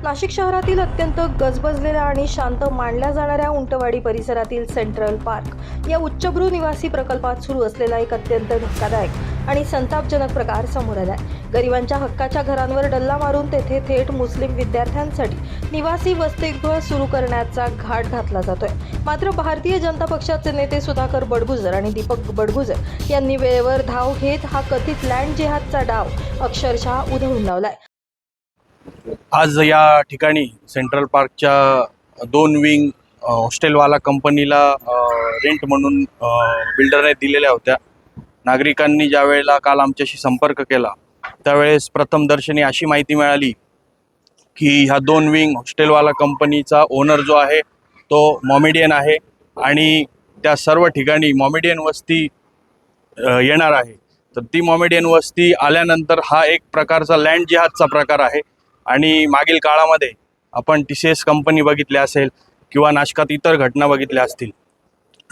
नाशिक शहरातील अत्यंत गजबजलेल्या आणि शांत मानल्या जाणाऱ्या उंटवाडी परिसरातील सेंट्रल पार्क या उच्चभ्रू निवासी प्रकल्पात सुरू असलेला एक अत्यंत धक्कादायक आणि संतापजनक प्रकार समोर आलाय। गरिबांच्या हक्काच्या घरांवर डल्ला मारून तेथे थेट मुस्लिम विद्यार्थ्यांसाठी निवासी वसतिगृह सुरू करण्याचा घाट घातला जातोय। मात्र भारतीय जनता पक्षाचे नेते सुधाकर बडगुजर आणि दीपक बडगुजर यांनी वेळेवर धाव घेत हा कथित लँड जिहादचा डाव अक्षरशः उधळून लावलाय। आज या ठिकाणी सेंट्रल पार्कच्या 2 विंग हॉस्टेलवाला कंपनीला रेंट म्हणून बिल्डरने दिलेल्या होत्या। नागरिकांनी ज्या वेळेला काल आमच्याशी संपर्क केला त्यावेळेस प्रथमदर्शनी अशी माहिती मिळाली की ह्या 2 विंग हॉस्टेलवाला कंपनीचा ओनर जो आहे तो मोमेडियन आहे आणि त्या सर्व ठिकाणी मोमेडियन वस्ती येणार आहे। तर ती मोमेडियन वस्ती आल्यानंतर हा एक प्रकारचा लँड जिहादचा प्रकार आहे आणि मागील काळामध्ये आपण TCS कंपनी बघितली असेल किंवा नाशकात इतर घटना बघितल्या असतील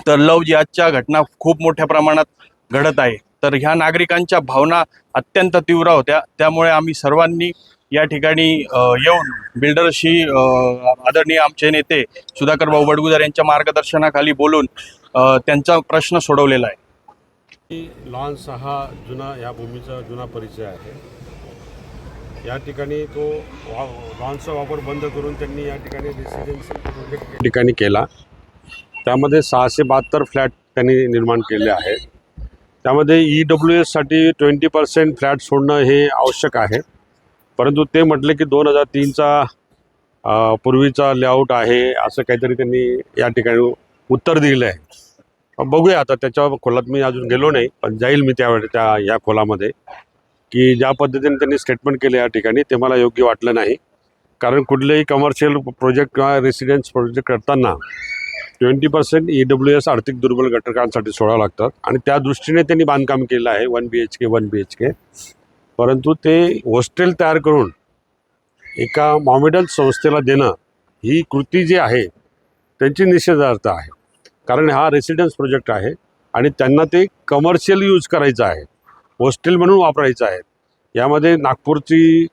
तर लव जिहादच्या घटना खूप मोठ्या प्रमाणात घडत आहे। तर ह्या नागरिकांच्या भावना अत्यंत तीव्र होत्या, त्यामुळे आम्ही सर्वांनी या ठिकाणी येऊन बिल्डरशी आदरणीय आमचे नेते सुधाकर भाऊ बडगुजर यांच्या मार्गदर्शनाखाली बोलून त्यांचा प्रश्न सोडवलेला आहे। लॉन्स हा जुना या भूमीचा जुना परिचय आहे। या ठिकाणी तो लॉन्सचा वापर बंद करून त्यांनी या ठिकाणी रेसिडेन्शियल प्रोजेक्ट ठिकाणी केला। त्यामध्ये 672 फ्लॅट त्यांनी निर्माण केले आहेत। त्यामध्ये EWS साठी 20% फ्लॅट सोडणं हे आवश्यक आहे, परंतु ते म्हटले की 2003चा पूर्वीचा लेआउट आहे असं काहीतरी त्यांनी या ठिकाणी उत्तर दिलं आहे। बघूया आता त्याच्या खोलात मी अजून गेलो नाही, पण जाईल मी त्यावेळेला या खोलामध्ये की ज्या पद्धतीने त्यांनी स्टेटमेंट केले या ठिकाणी ते मला योग्य वाटलं नाही। कारण कुठलेही कमर्शियल प्रोजेक्ट किंवा रेसिडेन्स प्रोजेक्ट करताना 20% EWS आर्थिक दुर्बल घटकांसाठी सोडावं लागतात आणि त्या दृष्टीने त्यांनी बांधकाम केलं आहे 1 BHK, परंतु ते हॉस्टेल तयार करून एका मोमेडियन संस्थेला देणं ही कृती जी आहे त्यांची निषेधार्थ आहे। कारण हा रेसिडेन्स प्रोजेक्ट आहे आणि त्यांना ते कमर्शियल यूज करायचं आहे, हॉस्टेल म्हणून वापरायचं आहे। यामध्ये नागपूरची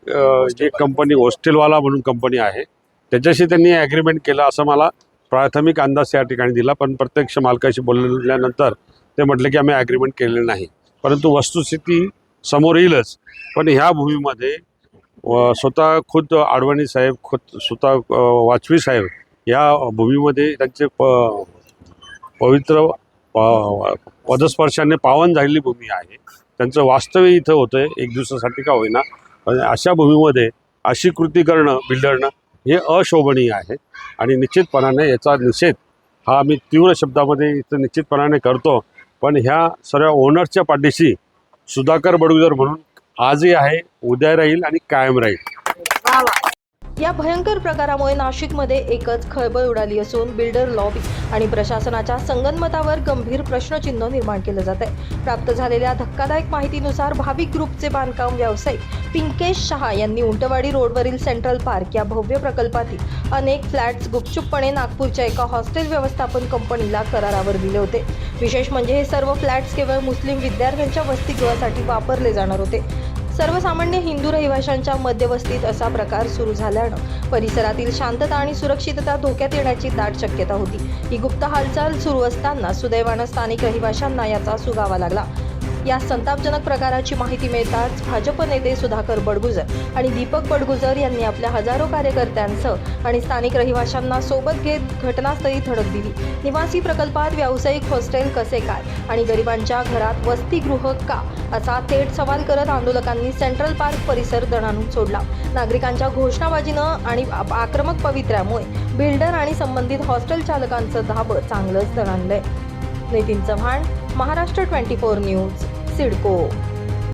जी कंपनी हॉस्टेलवाला म्हणून कंपनी आहे त्याच्याशी त्यांनी ॲग्रीमेंट केलं असं मला प्राथमिक अंदाज या ठिकाणी दिला, पण प्रत्यक्ष मालकाशी बोलल्यानंतर ते म्हटले की आम्ही ॲग्रीमेंट केलेलं नाही। परंतु वस्तुस्थिती समोर येईलच। पण ह्या भूमीमध्ये स्वतः खुद आडवाणी साहेब, खुद स्वतः वाजपेयी साहेब या भूमीमध्ये त्यांचे पवित्र पदस्पर्शाने पावन झालेली भूमी आहे। त्यांचं वास्तव्य इथं होतं आहे, एक दिवसासाठी का होईना, पण अशा भूमीमध्ये अशी कृती करणं बिल्डरनं हे अशोभनीय आहे आणि निश्चितपणाने याचा निषेध हा आम्ही तीव्र शब्दामध्ये इथं निश्चितपणाने करतो। पण ह्या सर्व ओनर्सच्या पाठीशी सुधाकर बडगुजर म्हणून आजही आहे, उद्या राहील आणि कायम राहील। या भयंकर प्रकारामुळे नाशिकमध्ये एकच खळबळ उडाली असून बिल्डर लॉबी आणि प्रशासनाच्या संगनमतावर गंभीर प्रश्नचिन्ह निर्माण केलं जात आहे। प्राप्त झालेल्या धक्कादायक माहितीनुसार भाविक ग्रुपचे बांधकाम व्यावसायिक पिंकेश शहा यांनी उंटवाडी रोडवरील सेंट्रल पार्क या भव्य प्रकल्पातील अनेक फ्लॅट्स गुपचूपपणे नागपूरच्या एका हॉस्टेल व्यवस्थापन कंपनीला करारावर दिले होते। विशेष म्हणजे हे सर्व फ्लॅट्स केवळ मुस्लिम विद्यार्थ्यांच्या वसतिगृहासाठी वापरले जाणार होते। सर्वसामान्य हिंदू रहिवाशांच्या मध्यवस्तीत असा प्रकार सुरू झाल्यानं परिसरातील शांतता आणि सुरक्षितता धोक्यात येण्याची दाट शक्यता होती। ही गुप्त हालचाल सुरू असताना सुदैवानं स्थानिक रहिवाशांना याचा सुगावा लागला। या संतापजनक प्रकाराची माहिती मिळताच भाजप नेते सुधाकर बडगुजर आणि दीपक बडगुजर यांनी आपल्या हजारो कार्यकर्त्यांसह आणि स्थानिक रहिवाशांना सोबत घेत घटनास्थळी धडक दिली। निवासी प्रकल्पात व्यावसायिक हॉस्टेल कसे काय आणि गरिबांच्या घरात वसतिगृह का असा थेट सवाल करत आंदोलकांनी सेंट्रल पार्क परिसर दणाणून सोडला। नागरिकांच्या घोषणाबाजीनं आणि आक्रमक पवित्र्यामुळे बिल्डर आणि संबंधित हॉस्टेल चालकांचं धाबं चांगलंच दणाणलंय। नितीन चव्हाण, महाराष्ट्र 24 न्यूज, सिडको।